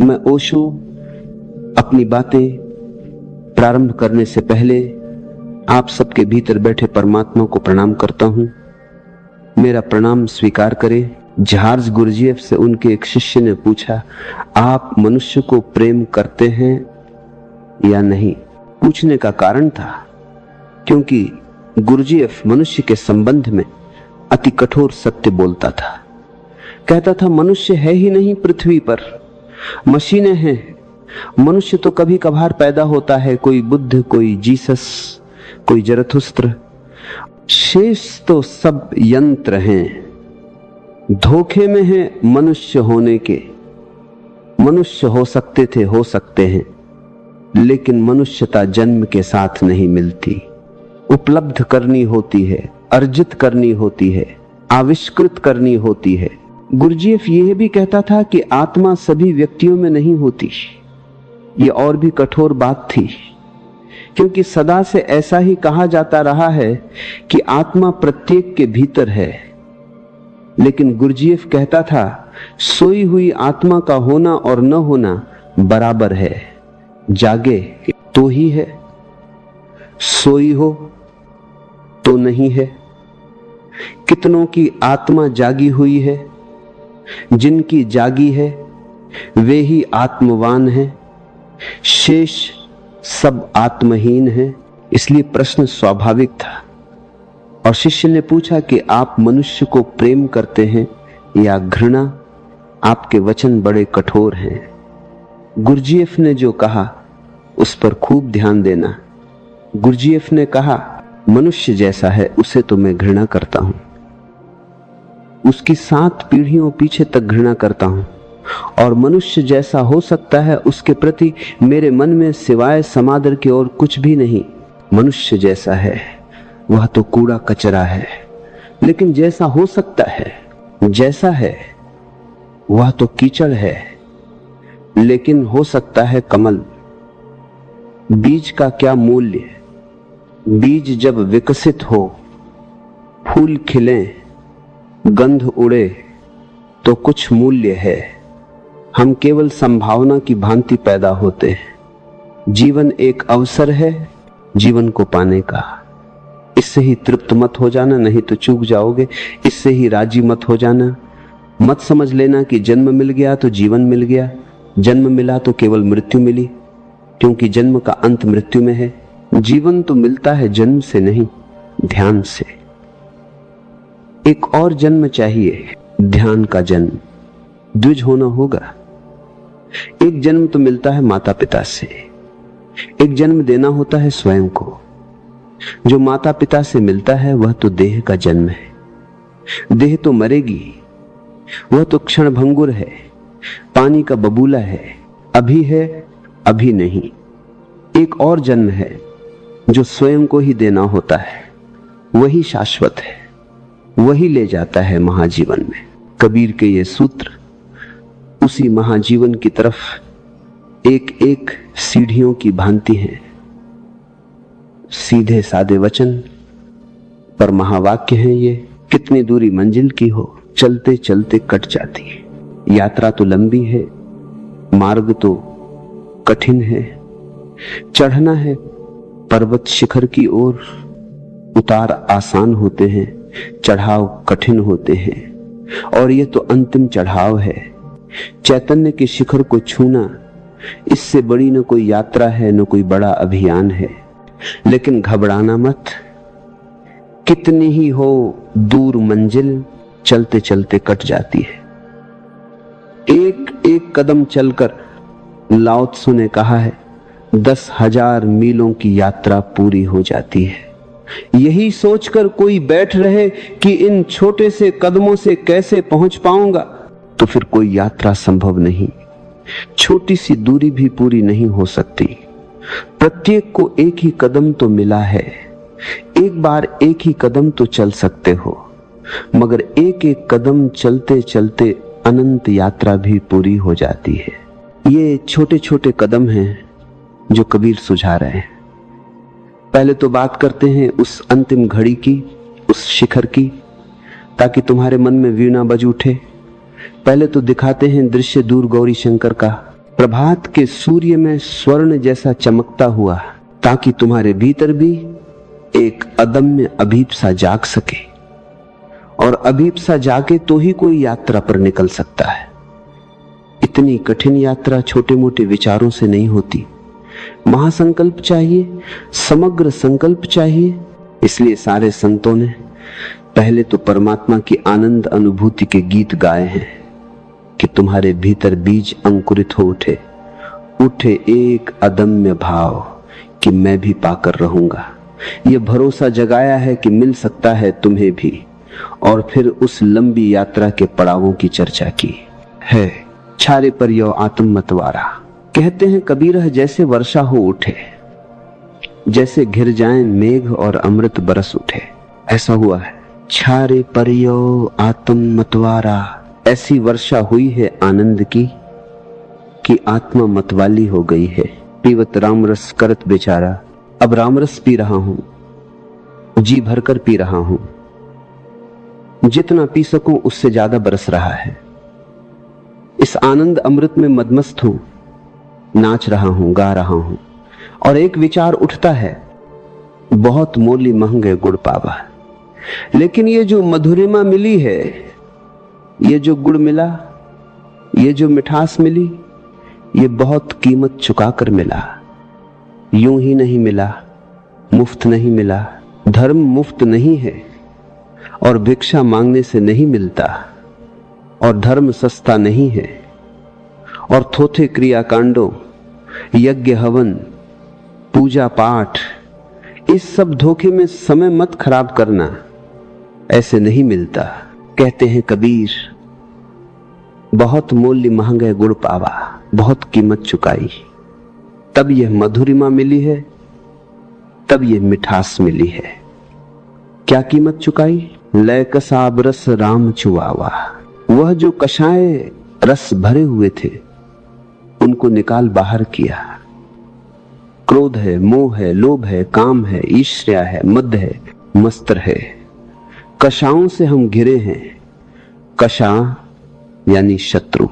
मैं ओशो अपनी बातें प्रारंभ करने से पहले आप सबके भीतर बैठे परमात्मा को प्रणाम करता हूं। मेरा प्रणाम स्वीकार करें। चार्ल्स गुरजीएफ से उनके एक शिष्य ने पूछा, आप मनुष्य को प्रेम करते हैं या नहीं? पूछने का कारण था क्योंकि गुरजीएफ मनुष्य के संबंध में अति कठोर सत्य बोलता था। कहता था, मनुष्य है ही नहीं पृथ्वी पर, मशीनें हैं। मनुष्य तो कभी कभार पैदा होता है, कोई बुद्ध, कोई जीसस, कोई जरथुस्त्र, शेष तो सब यंत्र हैं। धोखे में हैं मनुष्य होने के। मनुष्य हो सकते थे, हो सकते हैं, लेकिन मनुष्यता जन्म के साथ नहीं मिलती। उपलब्ध करनी होती है, अर्जित करनी होती है, आविष्कृत करनी होती है। गुरजीएफ यह भी कहता था कि आत्मा सभी व्यक्तियों में नहीं होती। यह और भी कठोर बात थी, क्योंकि सदा से ऐसा ही कहा जाता रहा है कि आत्मा प्रत्येक के भीतर है। लेकिन गुरजीएफ कहता था, सोई हुई आत्मा का होना और न होना बराबर है। जागे तो ही है, सोई हो तो नहीं है। कितनों की आत्मा जागी हुई है, जिनकी जागी है वे ही आत्मवान हैं, शेष सब आत्महीन हैं। इसलिए प्रश्न स्वाभाविक था और शिष्य ने पूछा कि आप मनुष्य को प्रेम करते हैं या घृणा? आपके वचन बड़े कठोर हैं। गुरजीएफ ने जो कहा उस पर खूब ध्यान देना। गुरजीएफ ने कहा, मनुष्य जैसा है उसे तो मैं घृणा करता हूं, उसकी 7 पीढ़ियों पीछे तक घृणा करता हूं, और मनुष्य जैसा हो सकता है उसके प्रति मेरे मन में सिवाय समादर के और कुछ भी नहीं। मनुष्य जैसा है वह तो कूड़ा कचरा है, लेकिन जैसा हो सकता है, जैसा है वह तो कीचड़ है, लेकिन हो सकता है कमल। बीज का क्या मूल्य? बीज जब विकसित हो, फूल खिले, गंध उड़े तो कुछ मूल्य है। हम केवल संभावना की भांति पैदा होते हैं। जीवन एक अवसर है जीवन को पाने का। इससे ही तृप्त मत हो जाना, नहीं तो चूक जाओगे। इससे ही राजी मत हो जाना। मत समझ लेना कि जन्म मिल गया तो जीवन मिल गया, जन्म मिला तो केवल मृत्यु मिली, क्योंकि जन्म का अंत मृत्यु में है। जीवन तो मिलता है जन्म से नहीं, ध्यान से। एक और जन्म चाहिए, ध्यान का जन्म। द्विज होना होगा। एक जन्म तो मिलता है माता पिता से, एक जन्म देना होता है स्वयं को। जो माता पिता से मिलता है वह तो देह का जन्म है। देह तो मरेगी, वह तो क्षण भंगुर है, पानी का बबूला है, अभी नहीं। एक और जन्म है जो स्वयं को ही देना होता है, वही शाश्वत है, वही ले जाता है महाजीवन में। कबीर के ये सूत्र उसी महाजीवन की तरफ एक एक सीढ़ियों की भांति हैं। सीधे सादे वचन पर महावाक्य हैं ये। कितनी दूरी मंजिल की हो, चलते चलते कट जाती है। यात्रा तो लंबी है, मार्ग तो कठिन है। चढ़ना है पर्वत शिखर की ओर, उतार आसान होते हैं, चढ़ाव कठिन होते हैं, और ये तो अंतिम चढ़ाव है। चैतन्य के शिखर को छूना, इससे बड़ी न कोई यात्रा है, न कोई बड़ा अभियान है। लेकिन घबराना मत। कितनी ही हो दूर मंजिल, चलते चलते कट जाती है। एक एक कदम चलकर लाओ त्सु ने कहा है, 10,000 मीलों की यात्रा पूरी हो जाती है। यही सोचकर कोई बैठ रहे कि इन छोटे से कदमों से कैसे पहुंच पाऊंगा, तो फिर कोई यात्रा संभव नहीं। छोटी सी दूरी भी पूरी नहीं हो सकती। प्रत्येक को एक ही कदम तो मिला है। एक बार एक ही कदम तो चल सकते हो, मगर एक एक कदम चलते चलते अनंत यात्रा भी पूरी हो जाती है। ये छोटे छोटे कदम हैं जो कबीर सुझा रहे हैं। पहले तो बात करते हैं उस अंतिम घड़ी की, उस शिखर की, ताकि तुम्हारे मन में वीणा बज उठे। पहले तो दिखाते हैं दृश्य दूर गौरी शंकर का, प्रभात के सूर्य में स्वर्ण जैसा चमकता हुआ, ताकि तुम्हारे भीतर भी एक अदम्य अभीप्सा जाग सके। और अभीप्सा जागे तो ही कोई यात्रा पर निकल सकता है। इतनी कठिन यात्रा छोटे मोटे विचारों से नहीं होती। महासंकल्प चाहिए, समग्र संकल्प चाहिए। इसलिए सारे संतों ने पहले तो परमात्मा की आनंद अनुभूति के गीत गाए हैं कि तुम्हारे भीतर बीज अंकुरित हो उठे, उठे एक अदम्य भाव कि मैं भी पाकर रहूंगा। यह भरोसा जगाया है कि मिल सकता है तुम्हें भी। और फिर उस लंबी यात्रा के पड़ावों की चर्चा की है। छारे पर यो आत्म मतवारा, कहते हैं कबीर जैसे वर्षा हो उठे, जैसे घिर जाएं मेघ और अमृत बरस उठे। ऐसा हुआ है। छारे पर यो आत्म मतवारा, ऐसी वर्षा हुई है आनंद की कि आत्मा मतवाली हो गई है। पीवत रामरस करत बेचारा, अब रामरस पी रहा हूं, जी भरकर पी रहा हूं। जितना पी सकूं उससे ज्यादा बरस रहा है। इस आनंद अमृत में मदमस्त हूं, नाच रहा हूं, गा रहा हूं। और एक विचार उठता है, बहुत मोली महंगे गुड़ पावा। लेकिन ये जो मधुरिमा मिली है, ये जो गुड़ मिला, ये जो मिठास मिली, ये बहुत कीमत चुकाकर मिला। यूं ही नहीं मिला, मुफ्त नहीं मिला। धर्म मुफ्त नहीं है और भिक्षा मांगने से नहीं मिलता। और धर्म सस्ता नहीं है। और थोथे क्रियाकांडों, यज्ञ हवन, पूजा पाठ, इस सब धोखे में समय मत खराब करना, ऐसे नहीं मिलता। कहते हैं कबीर, बहुत मूल्य महंगे गुड़ पावा, बहुत कीमत चुकाई, तब यह मधुरिमा मिली है, तब यह मिठास मिली है। क्या कीमत चुकाई? लय कसाब रस राम चुआवा। वह जो कषाय रस भरे हुए थे, उनको निकाल बाहर किया। क्रोध है, मोह है, लोभ है, काम है, ईर्ष्या है, मद है, मस्तर है। कषाओं से हम घिरे हैं। कषा यानी शत्रु।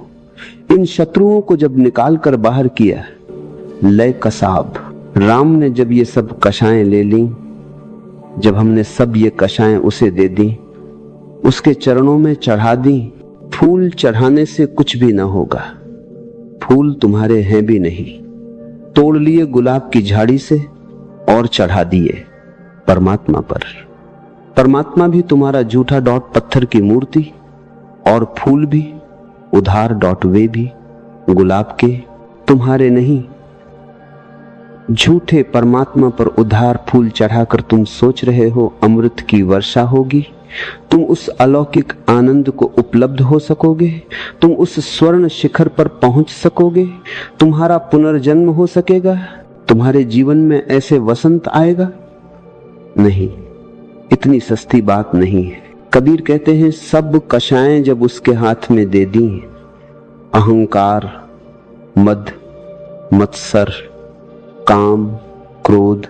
इन शत्रुओं को जब निकाल कर बाहर किया, लय कसाब, राम ने जब ये सब कषाएं ले ली, जब हमने सब ये कषाएं उसे दे दी, उसके चरणों में चढ़ा दी। फूल चढ़ाने से कुछ भी ना होगा, फूल तुम्हारे हैं भी नहीं। तोड़ लिए गुलाब की झाड़ी से और चढ़ा दिए परमात्मा पर। परमात्मा भी तुम्हारा जूठा डॉट पत्थर की मूर्ति, और फूल भी उधार डॉट वे भी गुलाब के तुम्हारे नहीं। झूठे परमात्मा पर उधार फूल चढ़ाकर तुम सोच रहे हो अमृत की वर्षा होगी, तुम उस अलौकिक आनंद को उपलब्ध हो सकोगे, तुम उस स्वर्ण शिखर पर पहुंच सकोगे, तुम्हारा पुनर्जन्म हो सकेगा, तुम्हारे जीवन में ऐसे वसंत आएगा? नहीं, इतनी सस्ती बात नहीं है। कबीर कहते हैं सब कषाएं जब उसके हाथ में दे दी, अहंकार, मद, मत्सर, काम, क्रोध,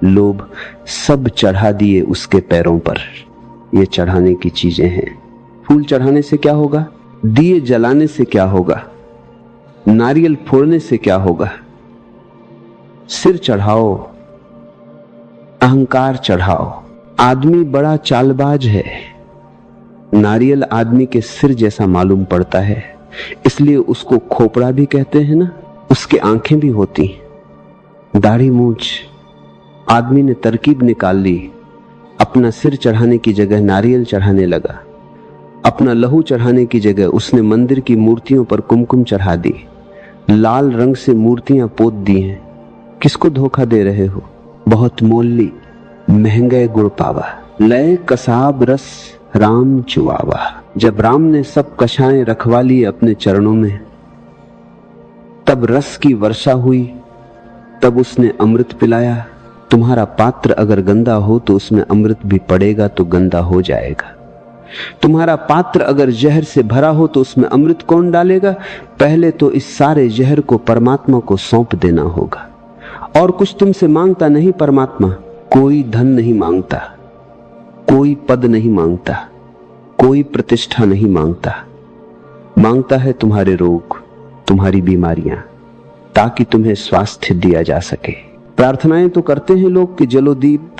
लोभ, सब चढ़ा दिए उसके पैरों पर। ये चढ़ाने की चीजें हैं। फूल चढ़ाने से क्या होगा? दिए जलाने से क्या होगा? नारियल फोड़ने से क्या होगा? सिर चढ़ाओ, अहंकार चढ़ाओ। आदमी बड़ा चालबाज है। नारियल आदमी के सिर जैसा मालूम पड़ता है, इसलिए उसको खोपड़ा भी कहते हैं ना। उसके आंखें भी होती, दाढ़ी मूंछ। आदमी ने तरकीब निकाल ली, अपना सिर चढ़ाने की जगह नारियल चढ़ाने लगा। अपना लहू चढ़ाने की जगह उसने मंदिर की मूर्तियों पर कुमकुम चढ़ा दी, लाल रंग से मूर्तियां पोत दी हैं। किसको धोखा दे रहे हो? बहुत मोली महंगे गुड़ पावा, लय कसाब रस राम चुआवा। जब राम ने सब कषाएं रखवा ली अपने चरणों में, तब रस की वर्षा हुई, तब उसने अमृत पिलाया। तुम्हारा पात्र अगर गंदा हो तो उसमें अमृत भी पड़ेगा तो गंदा हो जाएगा। तुम्हारा पात्र अगर जहर से भरा हो तो उसमें अमृत कौन डालेगा? पहले तो इस सारे जहर को परमात्मा को सौंप देना होगा। और कुछ तुमसे मांगता नहीं परमात्मा, कोई धन नहीं मांगता, कोई पद नहीं मांगता, कोई प्रतिष्ठा नहीं मांगता। मांगता है तुम्हारे रोग, तुम्हारी बीमारियां, ताकि तुम्हें स्वास्थ्य दिया जा सके। प्रार्थनाएं तो करते हैं लोग कि जलो दीप,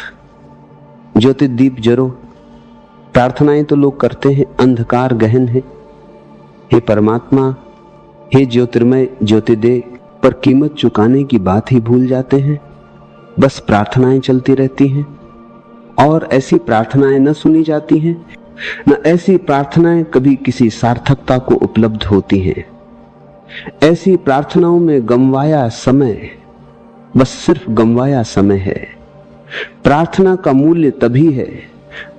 ज्योति दीप जरो। प्रार्थनाएं तो लोग करते हैं अंधकार गहन है, हे परमात्मा, हे ज्योतिर्मय ज्योति दे, पर कीमत चुकाने की बात ही भूल जाते हैं। बस प्रार्थनाएं चलती रहती हैं और ऐसी प्रार्थनाएं न सुनी जाती हैं, न ऐसी प्रार्थनाएं कभी किसी सार्थकता को उपलब्ध होती हैं। ऐसी प्रार्थनाओं में गंवाया समय, बस सिर्फ गंवाया समय है। प्रार्थना का मूल्य तभी है,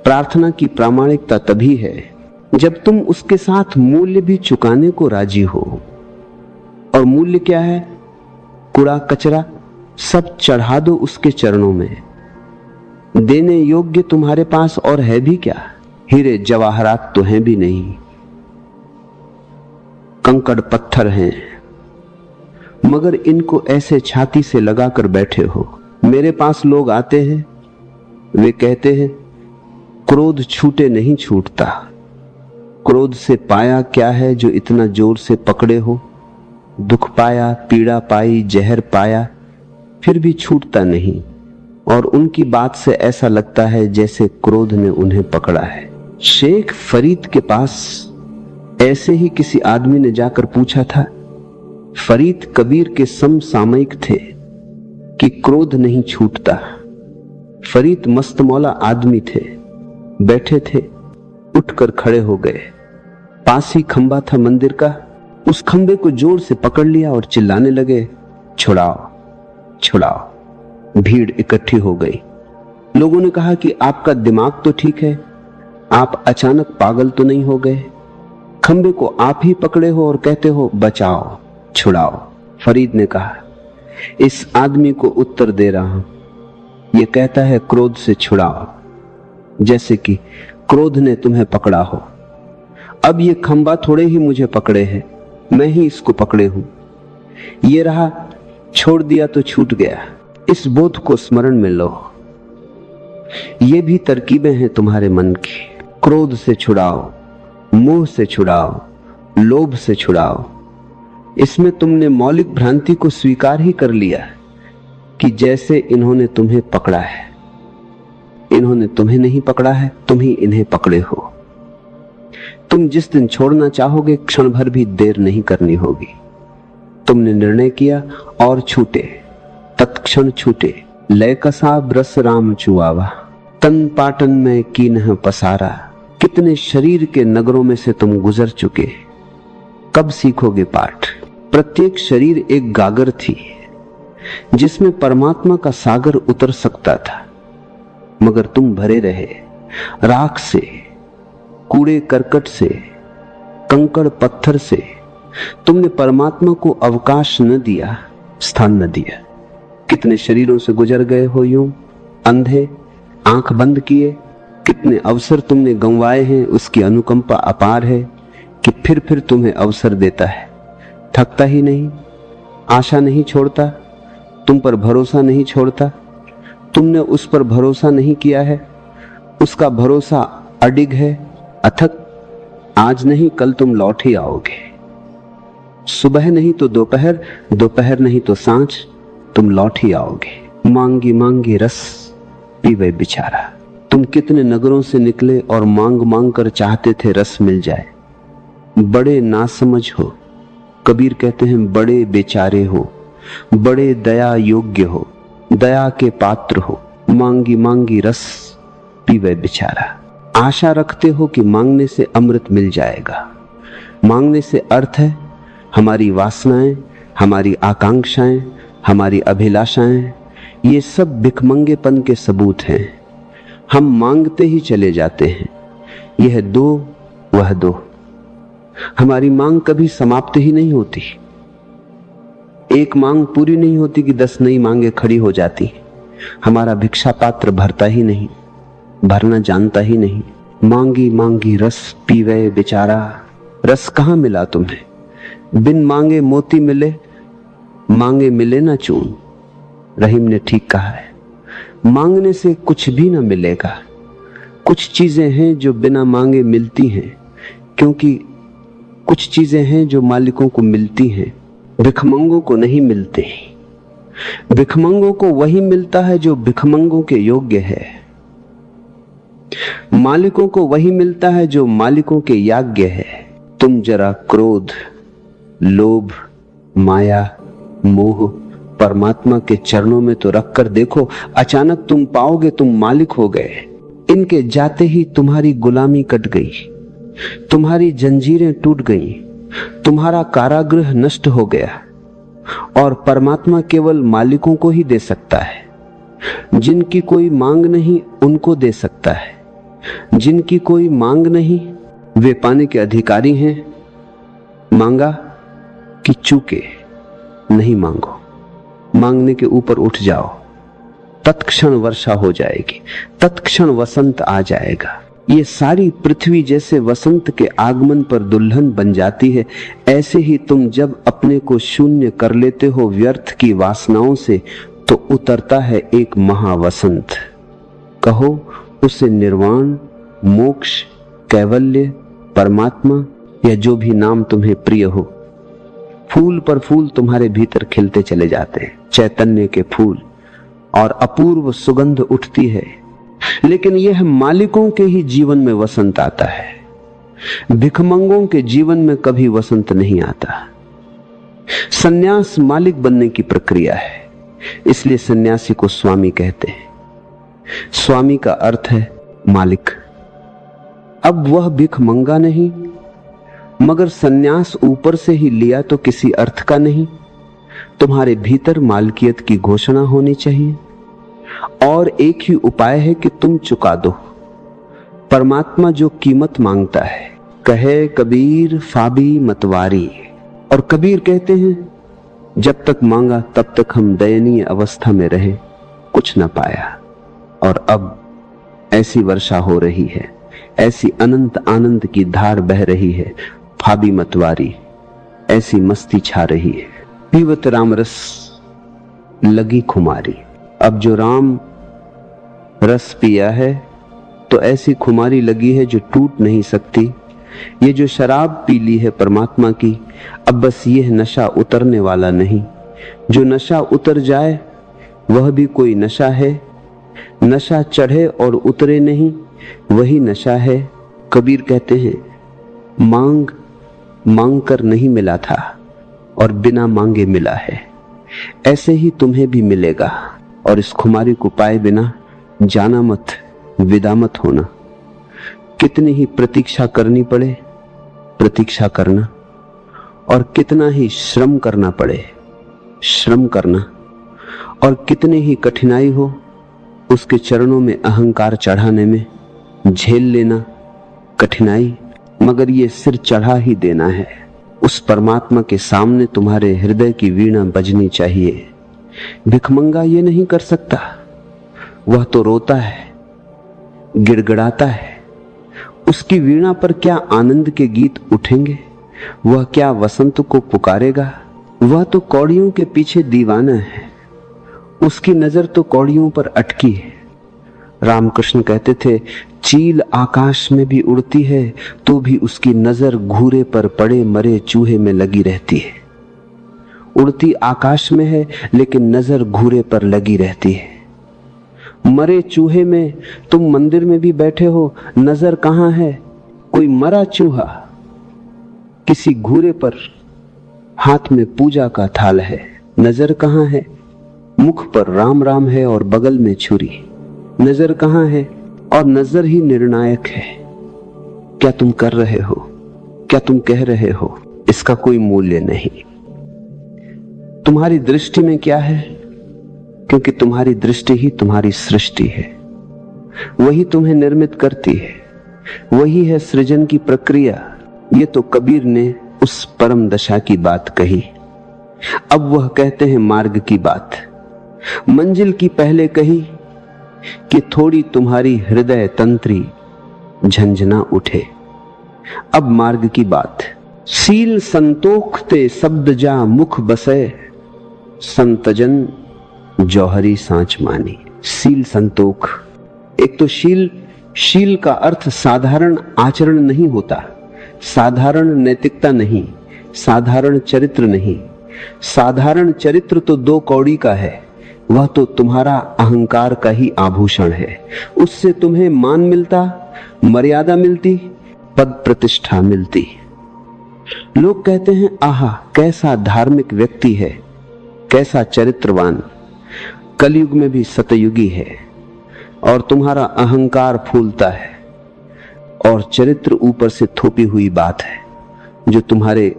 प्रार्थना की प्रामाणिकता तभी है जब तुम उसके साथ मूल्य भी चुकाने को राजी हो। और मूल्य क्या है? कूड़ा कचरा सब चढ़ा दो उसके चरणों में। देने योग्य तुम्हारे पास और है भी क्या? हीरे जवाहरात तो हैं भी नहीं, कंकड़ पत्थर हैं, मगर इनको ऐसे छाती से लगाकर बैठे हो। मेरे पास लोग आते हैं, वे कहते हैं क्रोध छूटे नहीं छूटता। क्रोध से पाया क्या है जो इतना जोर से पकड़े हो? दुख पाया, पीड़ा पाई, जहर पाया, फिर भी छूटता नहीं। और उनकी बात से ऐसा लगता है जैसे क्रोध ने उन्हें पकड़ा है। शेख फरीद के पास ऐसे ही किसी आदमी ने जाकर पूछा था। फरीद कबीर के समसामयिक थे कि क्रोध नहीं छूटता। फरीद मस्त मौला आदमी थे, बैठे थे, उठकर खड़े हो गए। पास ही खंबा था मंदिर का, उस खंबे को जोर से पकड़ लिया और चिल्लाने लगे, छुड़ाओ छुड़ाओ। भीड़ इकट्ठी हो गई। लोगों ने कहा कि आपका दिमाग तो ठीक है, आप अचानक पागल तो नहीं हो गए? खंबे को आप ही पकड़े हो और कहते हो बचाओ छुड़ाओ। फरीद ने कहा, इस आदमी को उत्तर दे रहा हूं, यह कहता है क्रोध से छुड़ाओ, जैसे कि क्रोध ने तुम्हें पकड़ा हो। अब ये खंबा थोड़े ही मुझे पकड़े है, मैं ही इसको पकड़े हूं। ये रहा, छोड़ दिया तो छूट गया। इस बोध को स्मरण में लो। ये भी तरकीबें हैं तुम्हारे मन की। क्रोध से छुड़ाओ, मोह से छुड़ाओ, लोभ से छुड़ाओ। इसमें तुमने मौलिक भ्रांति को स्वीकार ही कर लिया कि जैसे इन्होंने तुम्हें पकड़ा है। इन्होंने तुम्हें नहीं पकड़ा है, तुम ही इन्हें पकड़े हो। तुम जिस दिन छोड़ना चाहोगे, क्षण भर भी देर नहीं करनी होगी। तुमने निर्णय किया और छूटे, तत्क्षण छूटे। लय कसा ब्रस राम चुआवा, तन पाटन में कीन्ह पसारा। कितने शरीर के नगरों में से तुम गुजर चुके, कब सीखोगे पाठ? प्रत्येक शरीर एक गागर थी जिसमें परमात्मा का सागर उतर सकता था, मगर तुम भरे रहे राख से, कूड़े करकट से, कंकड़ पत्थर से। तुमने परमात्मा को अवकाश न दिया, स्थान न दिया। कितने शरीरों से गुजर गए हो यूं अंधे, आंख बंद किए। कितने अवसर तुमने गंवाए हैं, उसकी अनुकंपा अपार है कि फिर तुम्हें अवसर देता है। थकता ही नहीं, आशा नहीं छोड़ता, तुम पर भरोसा नहीं छोड़ता। तुमने उस पर भरोसा नहीं किया है, उसका भरोसा अडिग है, अथक। आज नहीं कल तुम लौट ही आओगे। सुबह नहीं तो दोपहर, दोपहर नहीं तो सांझ, तुम लौट ही आओगे। मांगी मांगी रस पीवे बेचारा। तुम कितने नगरों से निकले और मांग मांग कर चाहते थे रस मिल जाए। बड़े नासमझ हो, कबीर कहते हैं बड़े बेचारे हो, बड़े दया योग्य हो, दया के पात्र हो। मांगी मांगी रस पीवे बेचारा। आशा रखते हो कि मांगने से अमृत मिल जाएगा। मांगने से अर्थ है हमारी वासनाएं, हमारी आकांक्षाएं, हमारी अभिलाषाएं, ये सब भिखमंगेपन के सबूत हैं। हम मांगते ही चले जाते हैं, यह दो वह दो। हमारी मांग कभी समाप्त ही नहीं होती। एक मांग पूरी नहीं होती कि 10 नई मांगे खड़ी हो जाती। हमारा भिक्षा पात्र भरता ही नहीं, भरना जानता ही नहीं। मांगी मांगी रस पीवे बेचारा। रस कहां मिला तुम्हें? बिन मांगे मोती मिले, मांगे मिले ना चून। रहीम ने ठीक कहा है, मांगने से कुछ भी ना मिलेगा। कुछ चीजें हैं जो बिना मांगे मिलती हैं, क्योंकि कुछ चीजें हैं जो मालिकों को मिलती हैं। भिखमंगों को नहीं मिलते। भिखमंगों को वही मिलता है जो भिखमंगों के योग्य है। मालिकों को वही मिलता है जो मालिकों के योग्य है। तुम जरा क्रोध, लोभ, माया, मोह परमात्मा के चरणों में तो रख कर देखो, अचानक तुम पाओगे तुम मालिक हो गए। इनके जाते ही तुम्हारी गुलामी कट गई, तुम्हारी जंजीरें टूट गई, तुम्हारा कारागृह नष्ट हो गया। और परमात्मा केवल मालिकों को ही दे सकता है। जिनकी कोई मांग नहीं उनको दे सकता है, जिनकी कोई मांग नहीं वे पाने के अधिकारी हैं। मांगा कि चूके, नहीं मांगो, मांगने के ऊपर उठ जाओ, तत्क्षण वर्षा हो जाएगी, तत्क्षण वसंत आ जाएगा। ये सारी पृथ्वी जैसे वसंत के आगमन पर दुल्हन बन जाती है, ऐसे ही तुम जब अपने को शून्य कर लेते हो व्यर्थ की वासनाओं से, तो उतरता है एक महावसंत। कहो उसे निर्वाण, मोक्ष, कैवल्य, परमात्मा या जो भी नाम तुम्हें प्रिय हो। फूल पर फूल तुम्हारे भीतर खिलते चले जाते हैं, चैतन्य के फूल, और अपूर्व सुगंध उठती है। लेकिन यह मालिकों के ही जीवन में वसंत आता है। भिखमंगों के जीवन में कभी वसंत नहीं आता। सन्यास मालिक बनने की प्रक्रिया है, इसलिए सन्यासी को स्वामी कहते हैं। स्वामी का अर्थ है मालिक। अब वह भिखमंगा नहीं, मगर सन्यास ऊपर से ही लिया तो किसी अर्थ का नहीं। तुम्हारे भीतर मालकियत की घोषणा होनी चाहिए, और एक ही उपाय है कि तुम चुका दो। परमात्मा जो कीमत मांगता है, कहे कबीर फाबी मतवारी, और कबीर कहते हैं जब तक मांगा तब तक हम दयनीय अवस्था में रहे, कुछ न पाया। और अब ऐसी वर्षा हो रही है, ऐसी अनंत आनंद की धार बह रही है, फाबी मतवारी, ऐसी मस्ती छा रही है। पीवत राम रस लगी खुमारी। अब जो राम रस पिया है तो ऐसी खुमारी लगी है जो टूट नहीं सकती। ये जो शराब पी ली है परमात्मा की, अब बस यह नशा उतरने वाला नहीं। जो नशा उतर जाए वह भी कोई नशा है। नशा चढ़े और उतरे नहीं, वही नशा है। कबीर कहते हैं मांग मांग कर नहीं मिला था और बिना मांगे मिला है। ऐसे ही तुम्हें भी मिलेगा, और इस खुमारी को पाए बिना जाना मत, विदा मत होना। कितनी ही प्रतीक्षा करनी पड़े, प्रतीक्षा करना, और कितना ही श्रम करना पड़े, श्रम करना, और कितनी ही कठिनाई हो उसके चरणों में अहंकार चढ़ाने में, झेल लेना कठिनाई, मगर ये सिर चढ़ा ही देना है। उस परमात्मा के सामने तुम्हारे हृदय की वीणा बजनी चाहिए। भिखमंगा ये नहीं कर सकता, वह तो रोता है, गिड़गिड़ाता है। उसकी वीणा पर क्या आनंद के गीत उठेंगे, वह क्या वसंत को पुकारेगा। वह तो कौड़ियों के पीछे दीवाना है, उसकी नजर तो कौड़ियों पर अटकी है। रामकृष्ण कहते थे चील आकाश में भी उड़ती है तो भी उसकी नजर घूरे पर पड़े मरे चूहे में लगी रहती है। उड़ती आकाश में है लेकिन नजर घूरे पर लगी रहती है। मरे चूहे में, तुम मंदिर में भी बैठे हो, नजर कहां है? कोई मरा चूहा किसी घूरे पर, हाथ में पूजा का थाल है, नजर कहां है? मुख पर राम राम है और बगल में छुरी, नजर कहां है? और नजर ही निर्णायक है। क्या तुम कर रहे हो, क्या तुम कह रहे हो, इसका कोई मूल्य नहीं। तुम्हारी दृष्टि में क्या है? क्योंकि तुम्हारी दृष्टि ही तुम्हारी सृष्टि है, वही तुम्हें निर्मित करती है, वही है सृजन की प्रक्रिया। ये तो कबीर ने उस परम दशा की बात कही। अब वह कहते हैं मार्ग की बात। मंजिल की पहले कही कि थोड़ी तुम्हारी हृदय तंत्री झंझना उठे। अब मार्ग की बात। सील संतोख ते शब्द जा मुख बसे, संतजन जौहरी सांच मानी। सील संतोख, एक तो शील का अर्थ साधारण आचरण नहीं होता, साधारण नैतिकता नहीं, साधारण चरित्र नहीं, साधारण चरित्र तो 2 कौड़ी का है, वह तो तुम्हारा अहंकार का ही आभूषण है। उससे तुम्हें मान मिलता, मर्यादा मिलती, पद प्रतिष्ठा मिलती। लोग कहते हैं, आहा कैसा धार्मिक व्यक्ति है, कैसा चरित्रवान, कलयुग में भी सतयुगी है। और तुम्हारा अहंकार फूलता है और चरित्र ऊपर से थोपी हुई बात है, जो तुम्हारे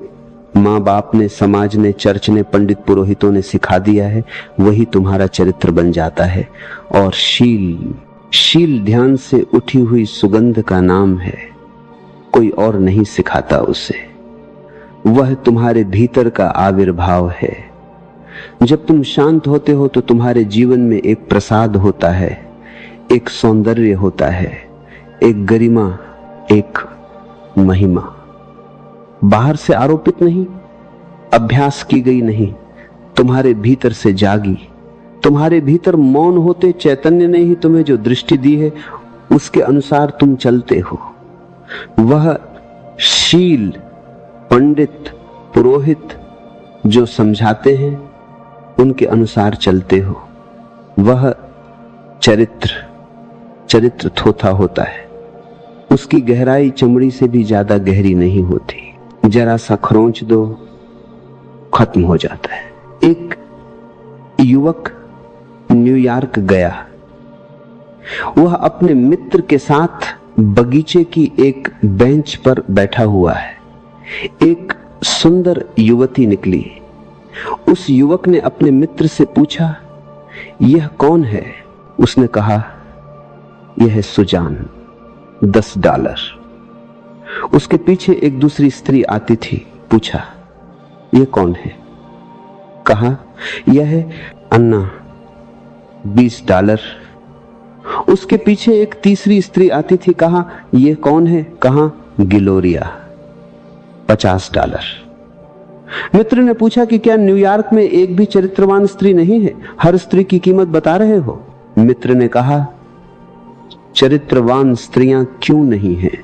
माँ बाप ने, समाज ने, चर्च ने, पंडित पुरोहितों ने सिखा दिया है, वही तुम्हारा चरित्र बन जाता है। और शील ध्यान से उठी हुई सुगंध का नाम है, कोई और नहीं सिखाता उसे। वह तुम्हारे भीतर का आविर्भाव है। जब तुम शांत होते हो तो तुम्हारे जीवन में एक प्रसाद होता है, एक सौंदर्य होता है, एक गरिमा, एक महिमा। बाहर से आरोपित नहीं, अभ्यास की गई नहीं, तुम्हारे भीतर से जागी। तुम्हारे भीतर मौन होते चैतन्य ने ही तुम्हें जो दृष्टि दी है, उसके अनुसार तुम चलते हो। वह शील, पंडित, पुरोहित जो समझाते हैं, उनके अनुसार चलते हो। वह चरित्र थोथा होता है, उसकी गहराई चमड़ी से भी ज्यादा गहरी नहीं होती। जरा सा खरोंच दो, खत्म हो जाता है। एक युवक न्यूयॉर्क गया। वह अपने मित्र के साथ बगीचे की एक बेंच पर बैठा हुआ है। एक सुंदर युवती निकली। उस युवक ने अपने मित्र से पूछा, यह कौन है? उसने कहा, यह है सुजान, $10। उसके पीछे एक दूसरी स्त्री आती थी। पूछा, यह कौन है? कहा, यह है अन्ना, $20। उसके पीछे एक तीसरी स्त्री आती थी। कहा, यह कौन है? कहा, गिलोरिया, $50। मित्र ने पूछा कि क्या न्यूयॉर्क में एक भी चरित्रवान स्त्री नहीं है? हर स्त्री की कीमत बता रहे हो? मित्र ने कहा, चरित्रवान स्त्रियां क्यों नहीं हैं,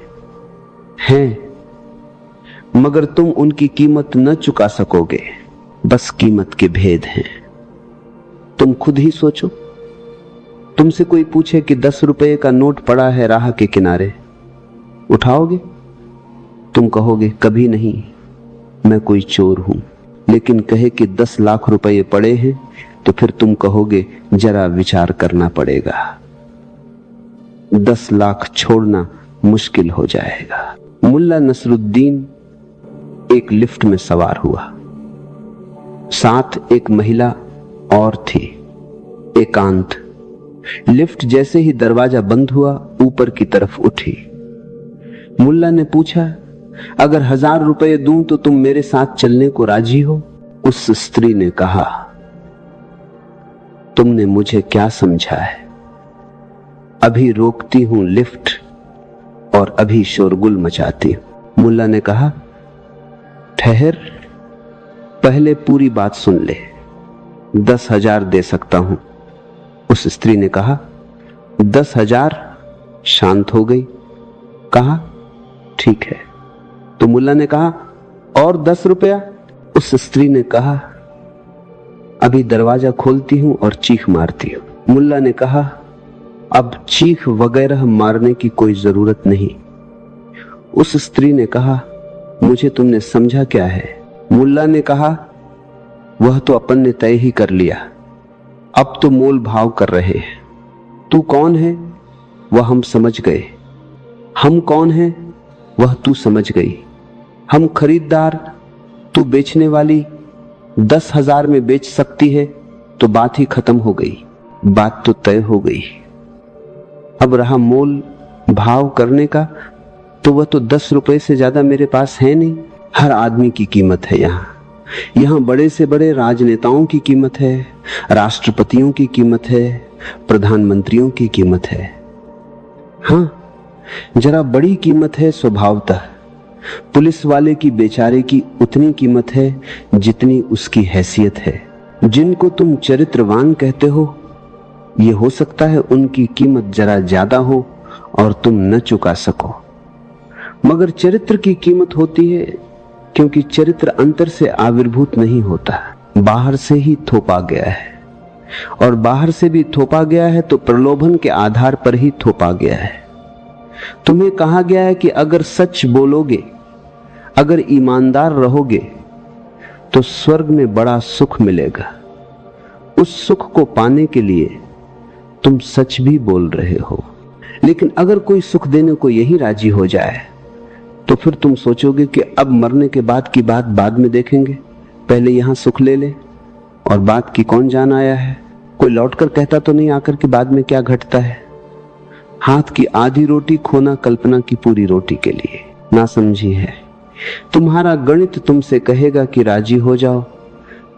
मगर तुम उनकी कीमत न चुका सकोगे। बस कीमत के भेद हैं। तुम खुद ही सोचो। तुमसे कोई पूछे कि 10 रुपए का नोट पड़ा है राह के किनारे, उठाओगे? तुम कहोगे, कभी नहीं, मैं कोई चोर हूं। लेकिन कहे कि 10 लाख रुपए पड़े हैं, तो फिर तुम कहोगे, जरा विचार करना पड़ेगा। 10 लाख छोड़ना मुश्किल हो जाएगा। मुल्ला नसरुद्दीन एक लिफ्ट में सवार हुआ। साथ एक महिला और थी। एकांत। लिफ्ट जैसे ही दरवाजा बंद हुआ, ऊपर की तरफ उठी। मुल्ला ने पूछा, अगर 1000 रुपए दूं तो तुम मेरे साथ चलने को राजी हो? उस स्त्री ने कहा, तुमने मुझे क्या समझा है? अभी रोकती हूं लिफ्ट और अभी शोरगुल मचाती हूं। मुल्ला ने कहा, ठहर, पहले पूरी बात सुन ले। 10,000 दे सकता हूं। उस स्त्री ने कहा, 10,000? शांत हो गई। कहा, ठीक है। तो मुल्ला ने कहा, और 10 रुपया? उस स्त्री ने कहा, अभी दरवाजा खोलती हूं और चीख मारती हूं। मुल्ला ने कहा, अब चीख वगैरह मारने की कोई जरूरत नहीं। उस स्त्री ने कहा, मुझे तुमने समझा क्या है? मुल्ला ने कहा, वह तो अपन ने तय ही कर लिया, अब तो मोल भाव कर रहे हैं। तू कौन है वह हम समझ गए, हम कौन है वह तू समझ गई। हम खरीदार, तू बेचने वाली। 10,000 में बेच सकती है तो बात ही खत्म हो गई, बात तो तय हो गई। अब रहा मोल भाव करने का, तो वह तो 10 रुपए से ज्यादा मेरे पास है नहीं। हर आदमी की कीमत है यहाँ बड़े से बड़े राजनेताओं की कीमत है, राष्ट्रपतियों की कीमत है, प्रधानमंत्रियों की कीमत है। हाँ, जरा बड़ी कीमत है स्वभावतः। पुलिस वाले की बेचारे की उतनी कीमत है जितनी उसकी हैसियत है। जिनको तुम चरित्रवान कहते हो, ये हो सकता है उनकी कीमत जरा ज्यादा हो और तुम न चुका सको, मगर चरित्र की कीमत होती है क्योंकि चरित्र अंतर से आविर्भूत नहीं होता, बाहर से ही थोपा गया है, और बाहर से भी थोपा गया है तो प्रलोभन के आधार पर ही थोपा गया है। तुम्हें कहा गया है कि अगर सच बोलोगे, अगर ईमानदार रहोगे तो स्वर्ग में बड़ा सुख मिलेगा। उस सुख को पाने के लिए तुम सच भी बोल रहे हो। लेकिन अगर कोई सुख देने को यही राजी हो जाए तो फिर तुम सोचोगे कि अब मरने के बाद की बात बाद में देखेंगे, पहले यहां सुख ले ले, और बात की कौन जान आया है। कोई लौटकर कहता तो नहीं आकर कि बाद में क्या घटता है। हाथ की आधी रोटी खोना कल्पना की पूरी रोटी के लिए ना समझी है। तुम्हारा गणित तुमसे कहेगा कि राजी हो जाओ,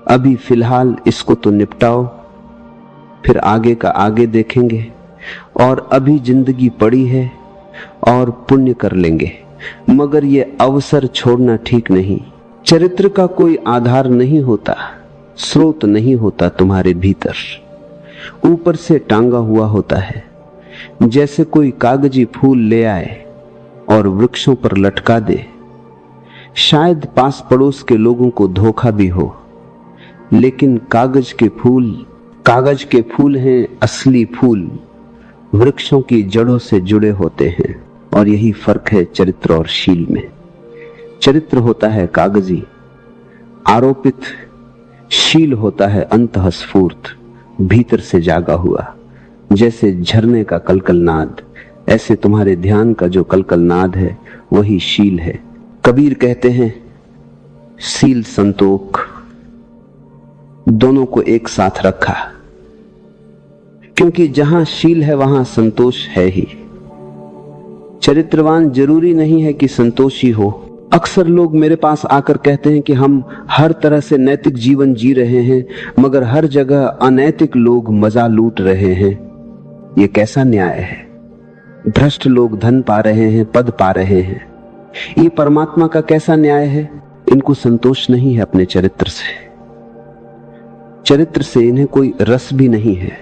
अभी फिलहाल इसको तो निपटाओ, फिर आगे का आगे देखेंगे, और अभी जिंदगी पड़ी है और पुण्य कर लेंगे। मगर ये अवसर छोड़ना ठीक नहीं। चरित्र का कोई आधार नहीं होता, स्रोत नहीं होता तुम्हारे भीतर, ऊपर से टांगा हुआ होता है। जैसे कोई कागजी फूल ले आए और वृक्षों पर लटका दे। शायद पास पड़ोस के लोगों को धोखा भी हो, लेकिन कागज के फूल हैं असली फूल, वृक्षों की जड़ों से जुड़े होते हैं। और यही फर्क है चरित्र और शील में। चरित्र होता है कागजी, आरोपित, शील होता है अंतःस्फूर्त, भीतर से जागा हुआ। जैसे झरने का कलकल नाद, ऐसे तुम्हारे ध्यान का जो कलकल नाद है वही शील है। कबीर कहते हैं, शील संतोख दोनों को एक साथ रखा, क्योंकि जहां शील है वहां संतोष है ही। चरित्रवान जरूरी नहीं है कि संतोषी हो। अक्सर लोग मेरे पास आकर कहते हैं कि हम हर तरह से नैतिक जीवन जी रहे हैं, मगर हर जगह अनैतिक लोग मजा लूट रहे हैं। ये कैसा न्याय है? भ्रष्ट लोग धन पा रहे हैं, पद पा रहे हैं। ये परमात्मा का कैसा न्याय है? इनको संतोष नहीं है अपने चरित्र से। चरित्र से इन्हें कोई रस भी नहीं है।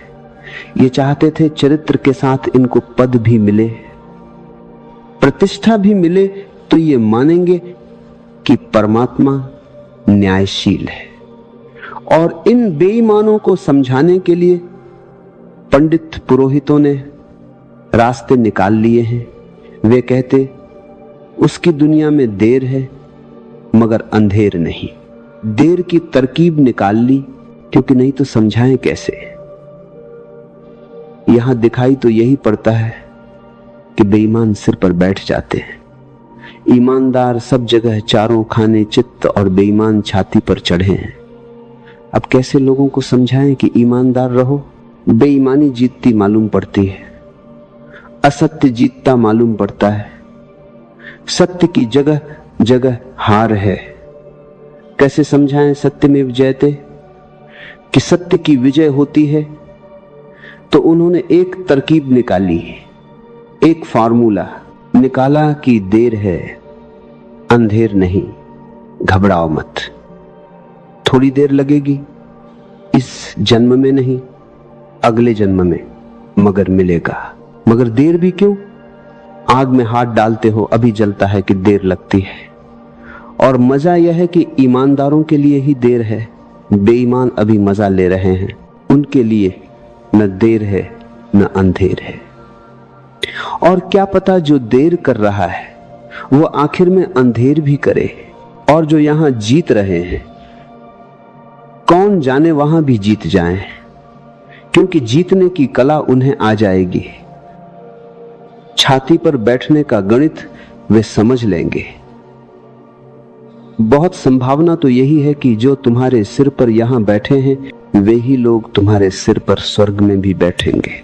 ये चाहते थे चरित्र के साथ इनको पद भी मिले, प्रतिष्ठा भी मिले, तो ये मानेंगे कि परमात्मा न्यायशील है। और इन बेईमानों को समझाने के लिए पंडित पुरोहितों ने रास्ते निकाल लिए हैं। वे कहते, उसकी दुनिया में देर है मगर अंधेर नहीं। देर की तरकीब निकाल ली, क्योंकि नहीं तो समझाएं कैसे। यहां दिखाई तो यही पड़ता है कि बेईमान सिर पर बैठ जाते हैं। ईमानदार सब जगह चारों खाने चित्त, और बेईमान छाती पर चढ़े हैं। अब कैसे लोगों को समझाएं कि ईमानदार रहो? बेईमानी जीतती मालूम पड़ती है, असत्य जीतता मालूम पड़ता है। सत्य की जगह जगह हार है। कैसे समझाएं सत्यमेव जयते कि सत्य की विजय होती है? तो उन्होंने एक तरकीब निकाली, एक फार्मूला निकाला कि देर है अंधेर नहीं, घबराओ मत। थोड़ी देर लगेगी, इस जन्म में नहीं अगले जन्म में, मगर मिलेगा। मगर देर भी क्यों? आग में हाथ डालते हो अभी जलता है कि देर लगती है। और मजा यह है कि ईमानदारों के लिए ही देर है, बेईमान अभी मजा ले रहे हैं। उनके लिए न देर है न अंधेर है। और क्या पता जो देर कर रहा है वो आखिर में अंधेर भी करे, और जो यहां जीत रहे हैं कौन जाने वहां भी जीत जाएं, क्योंकि जीतने की कला उन्हें आ जाएगी। छाती पर बैठने का गणित वे समझ लेंगे। बहुत संभावना तो यही है कि जो तुम्हारे सिर पर यहां बैठे हैं वे ही लोग तुम्हारे सिर पर स्वर्ग में भी बैठेंगे,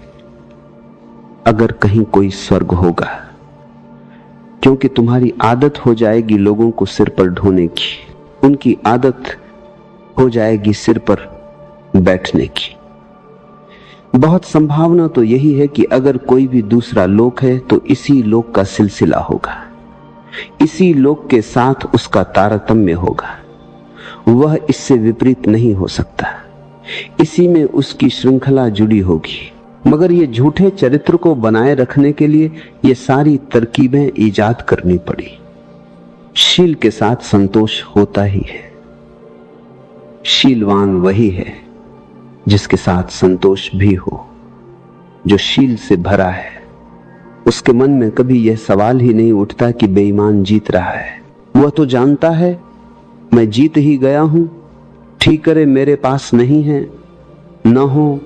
अगर कहीं कोई स्वर्ग होगा। क्योंकि तुम्हारी आदत हो जाएगी लोगों को सिर पर ढोने की, उनकी आदत हो जाएगी सिर पर बैठने की। बहुत संभावना तो यही है कि अगर कोई भी दूसरा लोक है तो इसी लोक का सिलसिला होगा, इसी लोक के साथ उसका तारतम्य होगा। वह इससे विपरीत नहीं हो सकता, इसी में उसकी श्रृंखला जुड़ी होगी। मगर ये झूठे चरित्र को बनाए रखने के लिए ये सारी तरकीबें ईजाद करनी पड़ी। शील के साथ संतोष होता ही है। शीलवान वही है जिसके साथ संतोष भी हो। जो शील से भरा है उसके मन में कभी यह सवाल ही नहीं उठता कि बेईमान जीत रहा है। वह तो जानता है मैं जीत ही गया हूं, ठीकरे मेरे पास नहीं है। न हो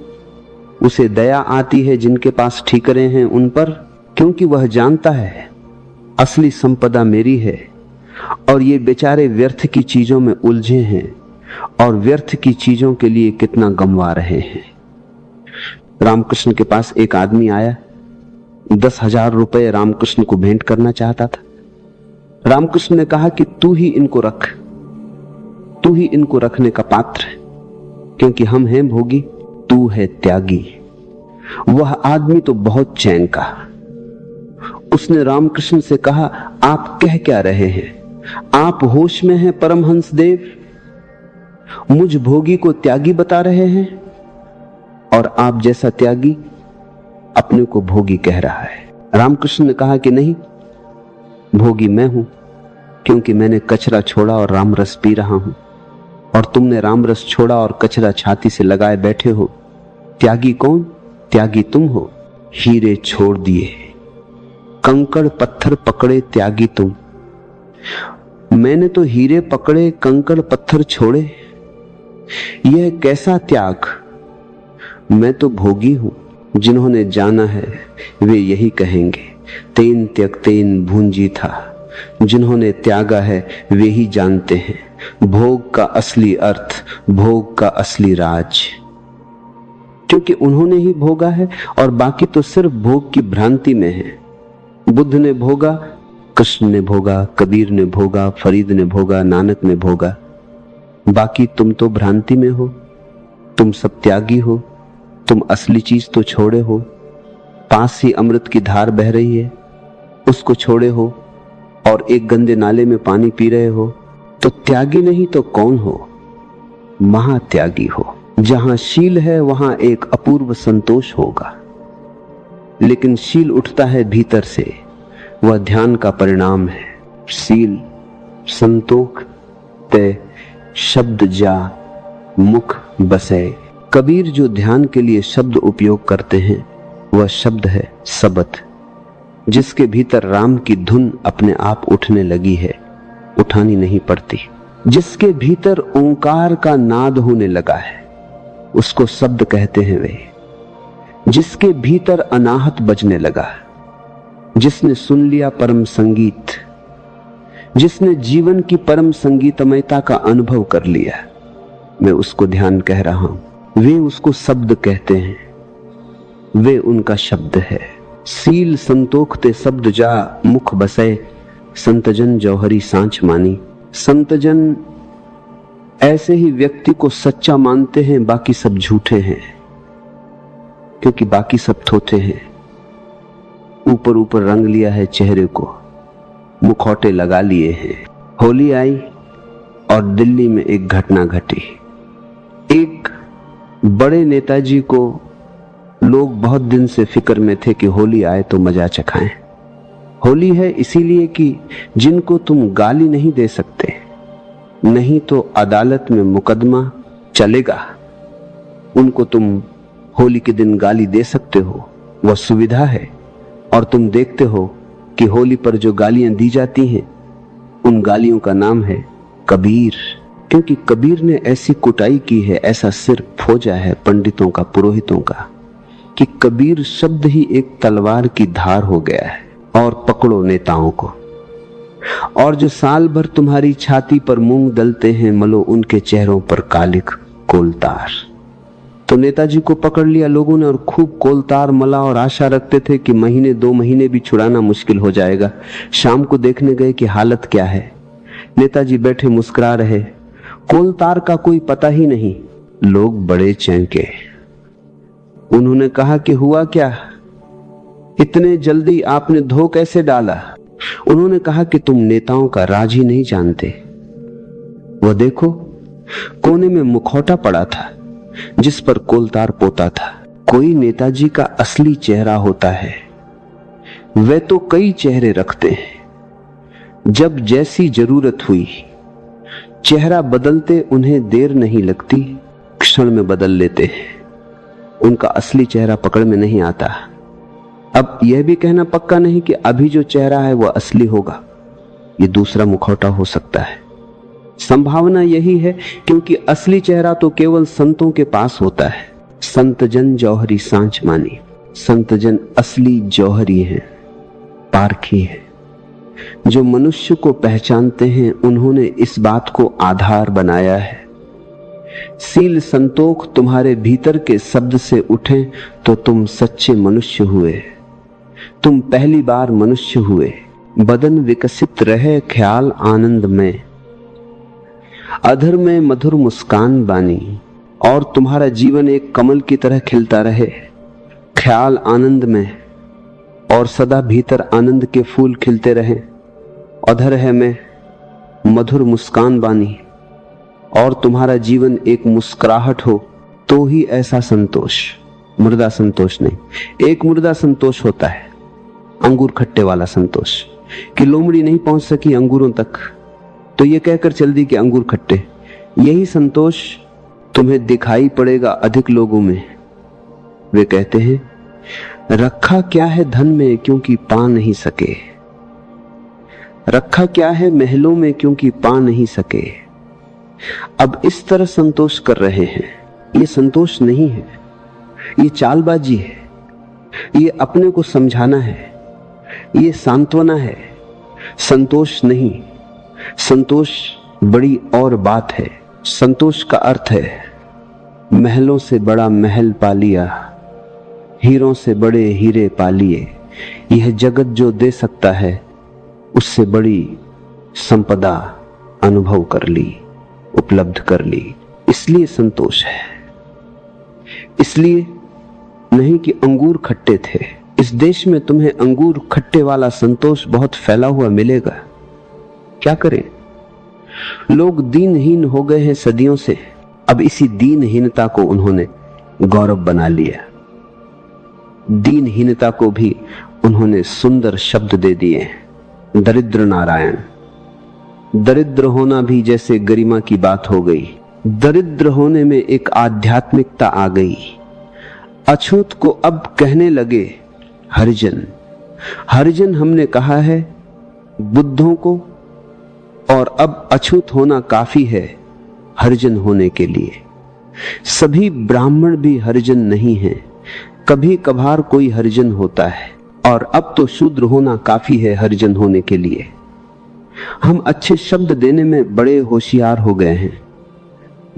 उसे दया आती है जिनके पास ठीकरे हैं उन पर, क्योंकि वह जानता है असली संपदा मेरी है और ये बेचारे व्यर्थ की चीजों में उलझे हैं और व्यर्थ की चीजों के लिए कितना गंवा रहे हैं। रामकृष्ण के पास एक आदमी आया, 10,000 रुपए रामकृष्ण को भेंट करना चाहता था। रामकृष्ण ने कहा कि तू ही इनको रख, तू ही इनको रखने का पात्र है, क्योंकि हम हैं भोगी, तू है त्यागी। वह आदमी तो बहुत चैन का। उसने रामकृष्ण से कहा, आप कह क्या रहे हैं? आप होश में हैं परमहंस देव? मुझ भोगी को त्यागी बता रहे हैं और आप जैसा त्यागी अपने को भोगी कह रहा है। रामकृष्ण ने कहा कि नहीं, भोगी मैं हूं, क्योंकि मैंने कचरा छोड़ा और रामरस पी रहा हूं, और तुमने रामरस छोड़ा और कचरा छाती से लगाए बैठे हो। त्यागी कौन? त्यागी तुम हो। हीरे छोड़ दिए, कंकड़ पत्थर पकड़े त्यागी तुम। मैंने तो हीरे पकड़े, कंकड़ पत्थर छोड़े। यह कैसा त्याग? मैं तो भोगी हूं। जिन्होंने जाना है वे यही कहेंगे, तेन त्यक्तेन भूंजी था। जिन्होंने त्यागा है वे ही जानते हैं भोग का असली अर्थ, भोग का असली राज, क्योंकि उन्होंने ही भोगा है और बाकी तो सिर्फ भोग की भ्रांति में है। बुद्ध ने भोगा, कृष्ण ने भोगा, कबीर ने भोगा, फरीद ने भोगा, नानक ने भोगा। बाकी तुम तो भ्रांति में हो। तुम सब त्यागी हो, तुम असली चीज तो छोड़े हो। पास ही अमृत की धार बह रही है, उसको छोड़े हो और एक गंदे नाले में पानी पी रहे हो। तो त्यागी नहीं तो कौन हो? महात्यागी हो। जहां शील है वहां एक अपूर्व संतोष होगा, लेकिन शील उठता है भीतर से, वह ध्यान का परिणाम है। शील संतोख ते शब्द जा मुख बसे। कबीर जो ध्यान के लिए शब्द उपयोग करते हैं वह शब्द है सबत, जिसके भीतर राम की धुन अपने आप उठने लगी है, उठानी नहीं पड़ती। जिसके भीतर ओंकार का नाद होने लगा है उसको शब्द कहते हैं वे। जिसके भीतर अनाहत बजने लगा, जिसने सुन लिया परम संगीत, जिसने जीवन की परम संगीतमयता का अनुभव कर लिया, मैं उसको ध्यान कह रहा हूं। वे उसको शब्द कहते हैं, वे उनका शब्द है। सील संतोखते शब्द जा मुख बसे, संतजन जौहरी सांच मानी। संतजन ऐसे ही व्यक्ति को सच्चा मानते हैं, बाकी सब झूठे हैं, क्योंकि बाकी सब थोथे हैं। ऊपर ऊपर रंग लिया है चेहरे को, मुखौटे लगा लिए हैं। होली आई और दिल्ली में एक घटना घटी। एक बड़े नेताजी को लोग बहुत दिन से फिक्र में थे कि होली आए तो मजा चखाएं। होली है इसीलिए कि जिनको तुम गाली नहीं दे सकते, नहीं तो अदालत में मुकदमा चलेगा, उनको तुम होली के दिन गाली दे सकते हो। वह सुविधा है। और तुम देखते हो कि होली पर जो गालियां दी जाती हैं उन गालियों का नाम है कबीर, क्योंकि कबीर ने ऐसी कुटाई की है, ऐसा सिर फोजा है पंडितों का, पुरोहितों का, कि कबीर शब्द ही एक तलवार की धार हो गया है। और पकड़ो नेताओं को, और जो साल भर तुम्हारी छाती पर मूंग दलते हैं, मलो उनके चेहरों पर कालिक कोलतार। तो नेताजी को पकड़ लिया लोगों ने और खूब कोलतार मला, और आशा रखते थे कि महीने 2 महीने भी छुड़ाना मुश्किल हो जाएगा। शाम को देखने गए कि हालत क्या है। नेताजी बैठे मुस्कुरा रहे, कोलतार का कोई पता ही नहीं। लोग बड़े चौंके। उन्होंने कहा कि हुआ क्या, इतने जल्दी आपने धो कैसे डाला? उन्होंने कहा कि तुम नेताओं का राज ही नहीं जानते। वह देखो, कोने में मुखौटा पड़ा था जिस पर कोलतार पोता था। कोई नेताजी का असली चेहरा होता है, वे तो कई चेहरे रखते हैं। जब जैसी जरूरत हुई, चेहरा बदलते उन्हें देर नहीं लगती, क्षण में बदल लेते हैं, उनका असली चेहरा पकड़ में नहीं आता। अब यह भी कहना पक्का नहीं कि अभी जो चेहरा है वह असली होगा, यह दूसरा मुखौटा हो सकता है। संभावना यही है, क्योंकि असली चेहरा तो केवल संतों के पास होता है। संत जन जौहरी सांच मानी, संत जन असली जौहरी है, पारखी है। जो मनुष्य को पहचानते हैं उन्होंने इस बात को आधार बनाया है। सील संतोख तुम्हारे भीतर के शब्द से उठे तो तुम सच्चे मनुष्य हुए। तुम पहली बार मनुष्य हुए। बदन विकसित रहे ख्याल आनंद में, अधर में मधुर मुस्कान बानी, और तुम्हारा जीवन एक कमल की तरह खिलता रहे ख्याल आनंद में, और सदा भीतर आनंद के फूल खिलते रहे। अधर है में मधुर मुस्कान बानी, और तुम्हारा जीवन एक मुस्कुराहट हो, तो ही ऐसा संतोष, मुर्दा संतोष नहीं। एक मुर्दा संतोष होता है, अंगूर खट्टे वाला संतोष, कि लोमड़ी नहीं पहुंच सकी अंगूरों तक तो ये कहकर चल दी कि अंगूर खट्टे। यही संतोष तुम्हें दिखाई पड़ेगा अधिक लोगों में। वे कहते हैं रखा क्या है धन में क्योंकि पा नहीं सके, रखा क्या है महलों में क्योंकि पा नहीं सके। अब इस तरह संतोष कर रहे हैं, ये संतोष नहीं है, ये चालबाजी है, ये अपने को समझाना है, ये सांत्वना है, संतोष नहीं। संतोष बड़ी और बात है। संतोष का अर्थ है महलों से बड़ा महल पा लिया, हीरों से बड़े हीरे पा लिए। यह जगत जो दे सकता है उससे बड़ी संपदा अनुभव कर ली, उपलब्ध कर ली, इसलिए संतोष है। इसलिए नहीं कि अंगूर खट्टे थे। इस देश में तुम्हें अंगूर खट्टे वाला संतोष बहुत फैला हुआ मिलेगा। क्या करें, लोग दीनहीन हो गए हैं सदियों से। अब इसी दीनहीनता को उन्होंने गौरव बना लिया। दीनहीनता को भी उन्होंने सुंदर शब्द दे दिए, दरिद्र नारायण। दरिद्र होना भी जैसे गरिमा की बात हो गई। दरिद्र होने में एक आध्यात्मिकता आ गई। अछूत को अब कहने लगे हरिजन। हरिजन हमने कहा है बुद्धों को, और अब अछूत होना काफी है हरिजन होने के लिए। सभी ब्राह्मण भी हरिजन नहीं हैं, कभी कभार कोई हरिजन होता है, और अब तो शूद्र होना काफी है हरिजन होने के लिए। हम अच्छे शब्द देने में बड़े होशियार हो गए हैं,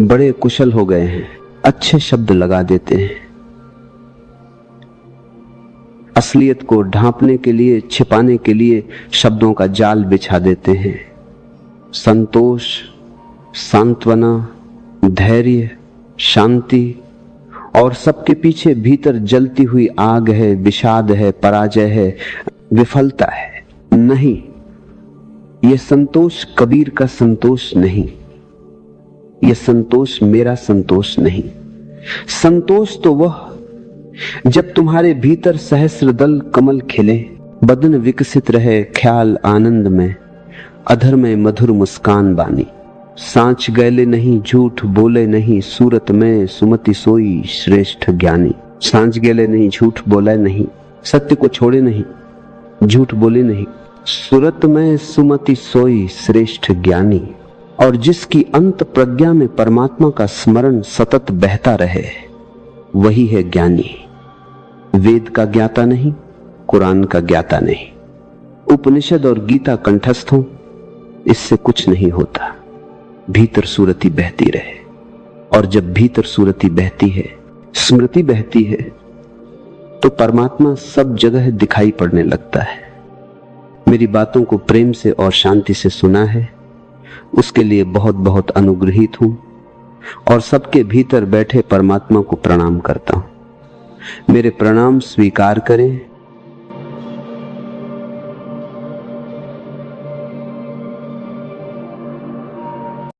बड़े कुशल हो गए हैं, अच्छे शब्द लगा देते हैं। असलियत को ढांपने के लिए, छिपाने के लिए शब्दों का जाल बिछा देते हैं। संतोष, सांत्वना, धैर्य, शांति, और सबके पीछे भीतर जलती हुई आग है, विषाद है, पराजय है, विफलता है। नहीं, यह संतोष कबीर का संतोष नहीं, यह संतोष मेरा संतोष नहीं। संतोष तो वह जब तुम्हारे भीतर सहस्र दल कमल खिले, बदन विकसित रहे ख्याल आनंद में, अधर में मधुर मुस्कान बानी। सांच गैले नहीं, झूठ बोले नहीं, सूरत में सुमति सोई श्रेष्ठ ज्ञानी। सांच गैले नहीं, झूठ बोले नहीं, सत्य को छोड़े नहीं, झूठ बोले नहीं, सूरत में सुमति सोई श्रेष्ठ ज्ञानी। और जिसकी अंत प्रज्ञा में परमात्मा का स्मरण सतत बहता रहे, वही है ज्ञानी। वेद का ज्ञाता नहीं, कुरान का ज्ञाता नहीं, उपनिषद और गीता कंठस्थ हो, इससे कुछ नहीं होता। भीतर सूरती बहती रहे, और जब भीतर सूरती बहती है, स्मृति बहती है, तो परमात्मा सब जगह दिखाई पड़ने लगता है। मेरी बातों को प्रेम से और शांति से सुना है, उसके लिए बहुत बहुत अनुग्रहित हूं, और सबके भीतर बैठे परमात्मा को प्रणाम करता हूं। मेरे प्रणाम स्वीकार करें।